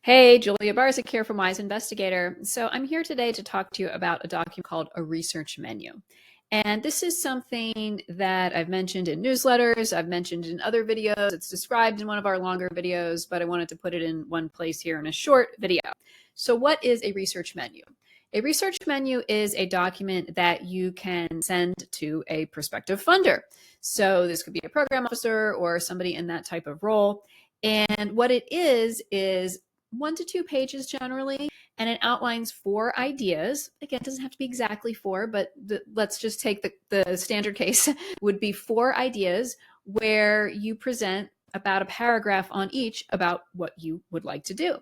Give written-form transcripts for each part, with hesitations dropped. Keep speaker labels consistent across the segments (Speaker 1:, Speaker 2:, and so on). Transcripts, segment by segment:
Speaker 1: Hey, Julia Barzyk here from Wise Investigator. So I'm here today to talk to you about a document called a research menu. And this is something that I've mentioned in newsletters, I've mentioned in other videos, it's described in one of our longer videos, but I wanted to put it in one place here in a short video. So what is a research menu? A research menu is a document that you can send to a prospective funder. So this could be a program officer or somebody in that type of role. And what it is 1 to 2 pages generally, and it outlines 4 ideas. Again, it doesn't have to be exactly 4, but let's just take the standard case would be 4 ideas where you present about a paragraph on each about what you would like to do.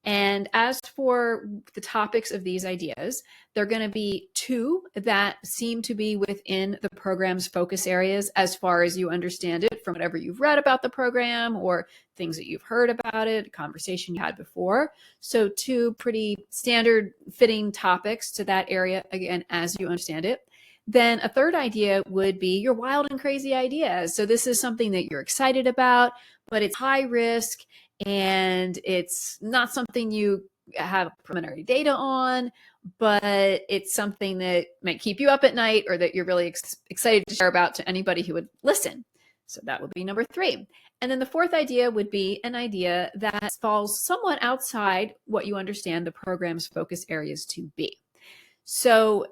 Speaker 1: And as for the topics of these ideas, there are going to be 2 that seem to be within the program's focus areas as far as you understand it from whatever you've read about the program or things that you've heard about it, a conversation you had before. So 2 pretty standard fitting topics to that area, again, as you understand it. Then a 3rd idea would be your wild and crazy ideas. So this is something that you're excited about, but it's high risk and it's not something you have preliminary data on, but it's something that might keep you up at night or that you're really excited to share about to anybody who would listen. So that would be number 3. And then the 4th idea would be an idea that falls somewhat outside what you understand the program's focus areas to be. So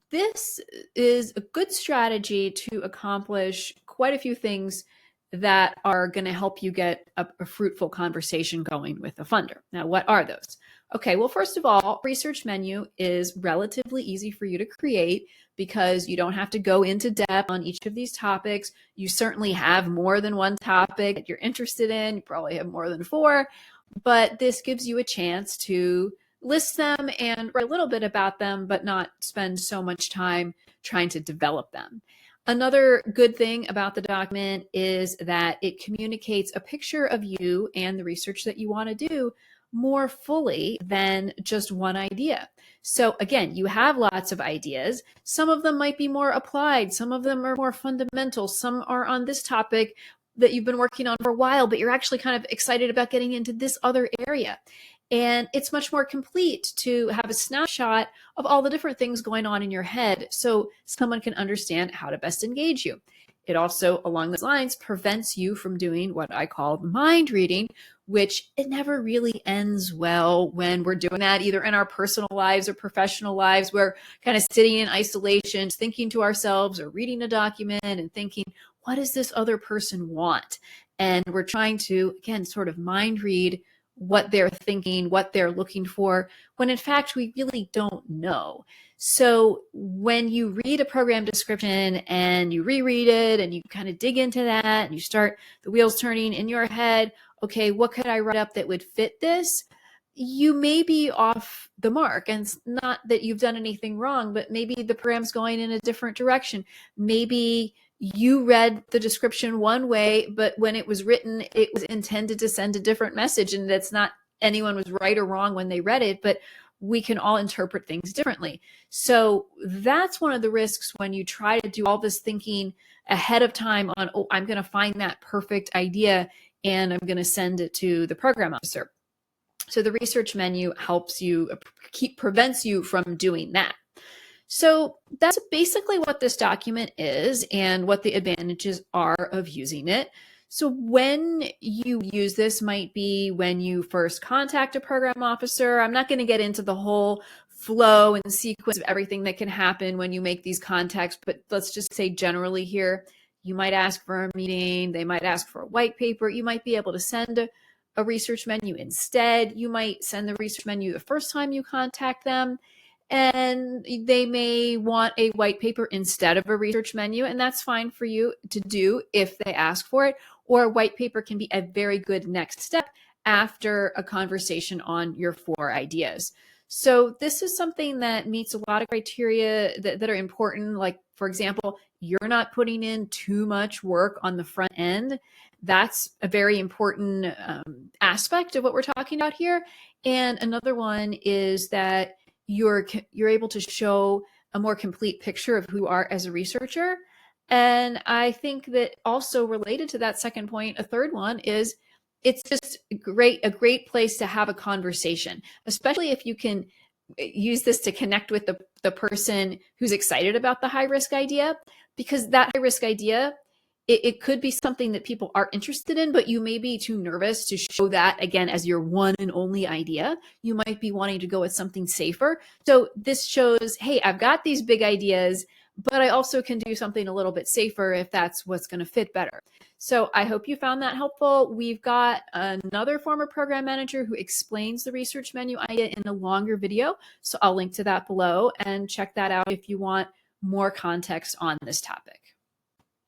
Speaker 1: this is a good strategy to accomplish quite a few things that are going to help you get a fruitful conversation going with a funder. Now, what are those? Okay, well, first of all, research menu is relatively easy for you to create because you don't have to go into depth on each of these topics. You certainly have more than one topic that you're interested in. You probably have more than 4, but this gives you a chance to list them and write a little bit about them, but not spend so much time trying to develop them. Another good thing about the document is that it communicates a picture of you and the research that you want to do more fully than just one idea. So again, you have lots of ideas. Some of them might be more applied. Some of them are more fundamental. Some are on this topic that you've been working on for a while, but you're actually kind of excited about getting into this other area. And it's much more complete to have a snapshot of all the different things going on in your head so someone can understand how to best engage you. It also, along those lines, prevents you from doing what I call mind reading, which it never really ends well when we're doing that, either in our personal lives or professional lives. We're kind of sitting in isolation, thinking to ourselves or reading a document and thinking, what does this other person want? And we're trying to, again, sort of mind read what they're thinking, what they're looking for, when in fact we really don't know. So when you read a program description and you reread it and you kind of dig into that and you start the wheels turning in your head, okay, what could I write up that would fit this? You may be off the mark, and it's not that you've done anything wrong, but maybe the program's going in a different direction. Maybe you read the description one way, but when it was written, it was intended to send a different message. And that's not anyone was right or wrong when they read it, but we can all interpret things differently. So that's one of the risks when you try to do all this thinking ahead of time on, oh, I'm going to find that perfect idea and I'm going to send it to the program officer. So the research menu helps you, prevents you from doing that. So that's basically what this document is and what the advantages are of using it. So when you use this might be when you first contact a program officer. I'm not going to get into the whole flow and sequence of everything that can happen when you make these contacts, but let's just say generally here, you might ask for a meeting, they might ask for a white paper, you might be able to send a research menu instead. You might send the research menu the first time you contact them, and they may want a white paper instead of a research menu, and that's fine for you to do if they ask for it, or a white paper can be a very good next step after a conversation on your 4 ideas. So this is something that meets a lot of criteria that are important. Like, for example, you're not putting in too much work on the front end. That's a very important aspect of what we're talking about here. And another one is that you're able to show a more complete picture of who you are as a researcher. And I think that also related to that second point, a third one is it's just a great place to have a conversation, especially if you can use this to connect with the person who's excited about the high risk idea, because that high risk idea, it could be something that people are interested in, but you may be too nervous to show that again as your one and only idea. You might be wanting to go with something safer. So this shows, hey, I've got these big ideas, but I also can do something a little bit safer if that's what's going to fit better. So I hope you found that helpful. We've got another former program manager who explains the research menu idea in a longer video. So I'll link to that below, and check that out if you want more context on this topic.